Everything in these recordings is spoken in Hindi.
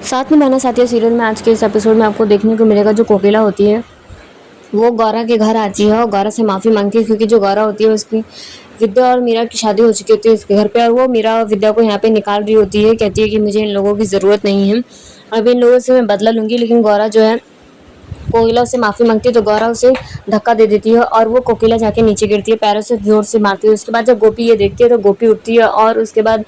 साथ में बहना साथिया सीरियल में आज के इस एपिसोड में आपको देखने को मिलेगा जो कोकिला होती है वो गौरा के घर आती है और गौरा से माफ़ी मांगती है क्योंकि जो गौरा होती है उसकी विद्या और मीरा की शादी हो चुकी होती है उसके घर पे और वो मीरा और विद्या को यहाँ पे निकाल रही होती है। कहती है कि मुझे इन लोगों की ज़रूरत नहीं है, अब इन लोगों से मैं बदला लूंगी। लेकिन गौरा जो है कोकिला उससे माफ़ी मांगती है तो गौरा उसे धक्का दे देती है और वो कोकिला जाके नीचे गिरती है, पैरों से जोर से मारती है। उसके बाद जब गोपी ये देखती है तो गोपी उठती है और उसके बाद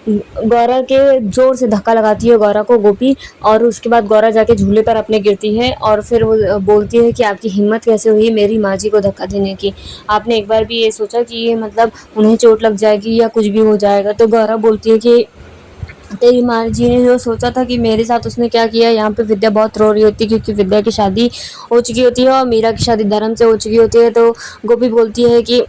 गौरा के जोर से धक्का लगाती है गौरा को गोपी। और उसके बाद गौरा जाके झूले पर अपने गिरती है और फिर वो बोलती है कि आपकी हिम्मत कैसे हुई मेरी माँ जी को धक्का देने की, आपने एक बार भी ये सोचा कि ये मतलब उन्हें चोट लग जाएगी या कुछ भी हो जाएगा। तो गौरा बोलती है कि तेरी माँ जी ने जो सोचा था कि मेरे साथ उसने क्या किया। यहाँ पे विद्या बहुत रो रही होती है क्योंकि विद्या की शादी हो चुकी होती है और मीरा की शादी धर्म से हो चुकी होती है। तो गोपी बोलती है कि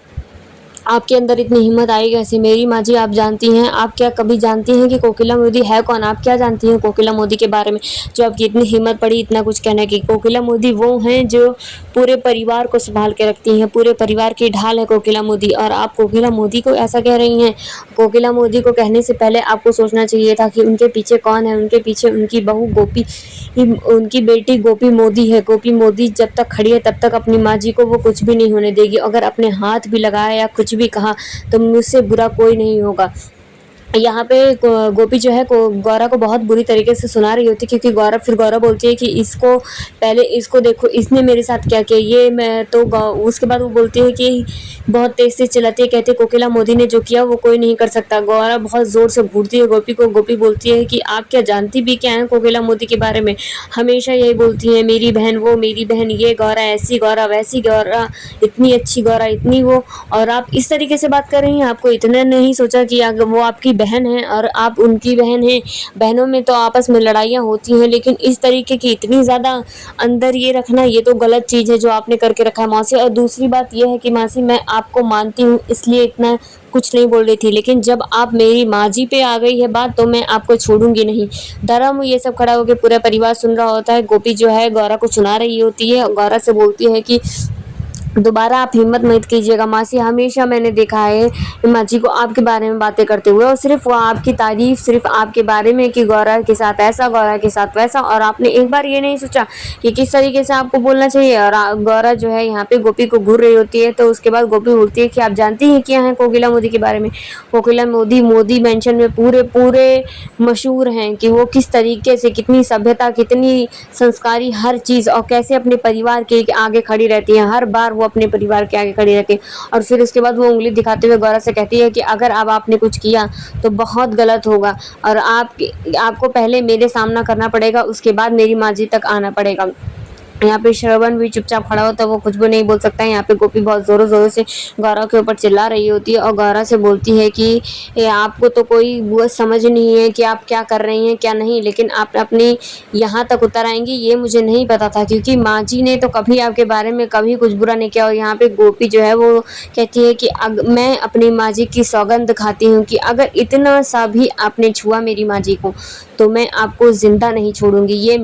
आपके अंदर इतनी हिम्मत आई कैसे मेरी माँ जी, आप जानती हैं, आप क्या कभी जानती हैं कि कोकिला मोदी है कौन, आप क्या जानती हैं कोकिला मोदी के बारे में जो आपकी इतनी हिम्मत पड़ी इतना कुछ कहने की। कोकिला मोदी वो हैं जो पूरे परिवार को संभाल के रखती हैं, पूरे परिवार की ढाल है कोकिला मोदी और आप कोकिला मोदी को ऐसा कह रही हैं। कोकिला मोदी को कहने से पहले आपको सोचना चाहिए था कि उनके पीछे कौन है। उनके पीछे उनकी बहू गोपी, उनकी बेटी गोपी मोदी है। गोपी मोदी जब तक खड़ी है तब तक अपनी माँ जी को वो कुछ भी नहीं होने देगी। अगर अपने हाथ भी लगाया या कुछ भी कहा तो मुझसे बुरा कोई नहीं होगा। यहाँ पे गोपी जो है गौरा को बहुत बुरी तरीके से सुना रही होती है क्योंकि गौरा बोलती है कि इसको पहले इसको देखो इसने मेरे साथ क्या किया ये मैं तो उसके बाद वो बोलती है कि बहुत तेज से चिल्लाती है, कहते कोकिला मोदी ने जो किया वो कोई नहीं कर सकता। गौरा बहुत जोर से घूरती है गोपी को। गोपी बोलती है कि आप क्या जानती भी क्या है कोकिला मोदी के बारे में, हमेशा यही बोलती है मेरी बहन वो मेरी बहन, ये गौरा ऐसी गौरा वैसी गौरा, इतनी अच्छी गौरा इतनी वो, और आप इस तरीके से बात कर रही हैं। आपको इतना नहीं सोचा कि वो आपकी बहन है और आप उनकी बहन हैं। बहनों में तो आपस में लड़ाइयाँ होती हैं लेकिन इस तरीके की इतनी ज़्यादा अंदर ये रखना ये तो गलत चीज़ है जो आपने करके रखा है मौसी। और दूसरी बात ये है कि मौसी मैं आपको मानती हूँ इसलिए इतना कुछ नहीं बोल रही थी, लेकिन जब आप मेरी माँ जी पे आ गई है बात तो मैं आपको छोड़ूंगी नहीं। धर्म ये सब खड़ा होकर पूरा परिवार सुन रहा होता है। गोपी जो है गौरा को सुना रही होती है और गौरा से बोलती है कि दोबारा आप हिम्मत मत कीजिएगा मासी, हमेशा मैंने देखा है माँ जी को आपके बारे में बातें करते हुए और सिर्फ वो आपकी तारीफ सिर्फ आपके बारे में कि गौरा के साथ ऐसा गौरा के साथ वैसा, और आपने एक बार ये नहीं सोचा कि किस तरीके से आपको बोलना चाहिए। और गौरा जो है यहाँ पे गोपी को घूर रही होती है तो उसके बाद गोपी बोलती है कि आप जानती हैं क्या है कोकिला मोदी के बारे में। कोकिला मोदी मोदी मेंशन में पूरे पूरे मशहूर हैं कि वो किस तरीके से कितनी सभ्यता कितनी संस्कारी हर चीज़ और कैसे अपने परिवार के आगे खड़ी रहती हैं। हर बार वो अपने परिवार के आगे खड़ी रहती है और फिर उसके बाद वो उंगली दिखाते हुए गौरा से कहती है कि अगर अब आपने कुछ किया तो बहुत गलत होगा और आपको पहले मेरे सामना करना पड़ेगा उसके बाद मेरी माँ जी तक आना पड़ेगा। यहाँ पे श्रवण भी चुपचाप खड़ा होता है, वो कुछ भी नहीं बोल सकता है। यहाँ पे गोपी बहुत जोरों जोरों से गौरा के ऊपर चिल्ला रही होती है और गौरा से बोलती है कि आपको तो कोई वो समझ नहीं है कि आप क्या कर रही हैं क्या नहीं, लेकिन आप अपनी यहाँ तक उतर आएंगी ये मुझे नहीं पता था क्योंकि माँ जी ने तो कभी आपके बारे में कभी कुछ बुरा नहीं किया। और यहाँ पे गोपी जो है वो कहती है कि मैं अपनी माँ जी की सौगंध खाती हूँ कि अगर इतना सा भी आपने छुआ मेरी माँ जी को तो मैं आपको जिंदा नहीं छोड़ूंगी। ये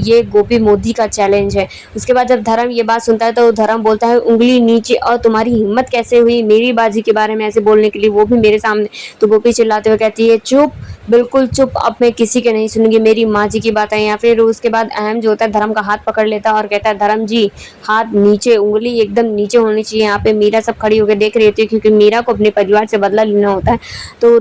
ये गोपी मोदी का चैलेंज है। उसके बाद जब धर्म ये बात सुनता है तो धर्म बोलता है उंगली नीचे, और तुम्हारी हिम्मत कैसे हुई मेरी बाजी के बारे में ऐसे बोलने के लिए, वो भी मेरे सामने। तो गोपी चिल्लाते हुए कहती है चुप, बिल्कुल चुप, अब मैं किसी के नहीं सुनूंगी, मेरी माँ जी की बात है। या फिर उसके बाद अहम जो होता है धर्म का हाथ पकड़ लेता है और कहता है धर्म जी हाथ नीचे, उंगली एकदम नीचे होनी चाहिए। यहाँ पे मीरा सब खड़ी होकर देख रही होती है क्योंकि मीरा को अपने परिवार से बदला लेना होता है। तो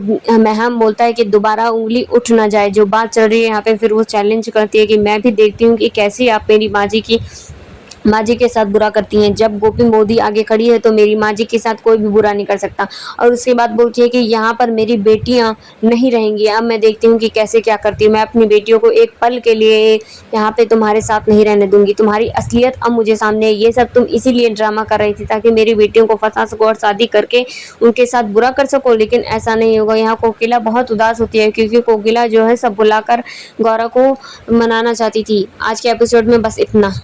अहम बोलता है कि दोबारा उंगली उठ ना जाए। जो बात चल रही है यहाँ पे फिर वो चैलेंज करती है कि मैं भी देखती हूँ कि कैसे आप मेरी माँ जी के साथ बुरा करती हैं। जब गोपी मोदी आगे खड़ी है तो मेरी माँ जी के साथ कोई भी बुरा नहीं कर सकता। और उसके बाद बोलती है कि यहाँ पर मेरी बेटियाँ नहीं रहेंगी, अब मैं देखती हूँ कि कैसे क्या करती हूँ। मैं अपनी बेटियों को एक पल के लिए यहाँ पे तुम्हारे साथ नहीं रहने दूंगी। तुम्हारी असलियत अब मुझे सामने है। ये सब तुम इसीलिए ड्रामा कर रही थी ताकि मेरी बेटियों को फंसा सको और शादी करके उनके साथ बुरा कर सको, लेकिन ऐसा नहीं होगा। यहाँ कोकिला बहुत उदास होती है क्योंकि कोकिला जो है सब बुलाकर गौरा को मनाना चाहती थी। आज के एपिसोड में बस इतना।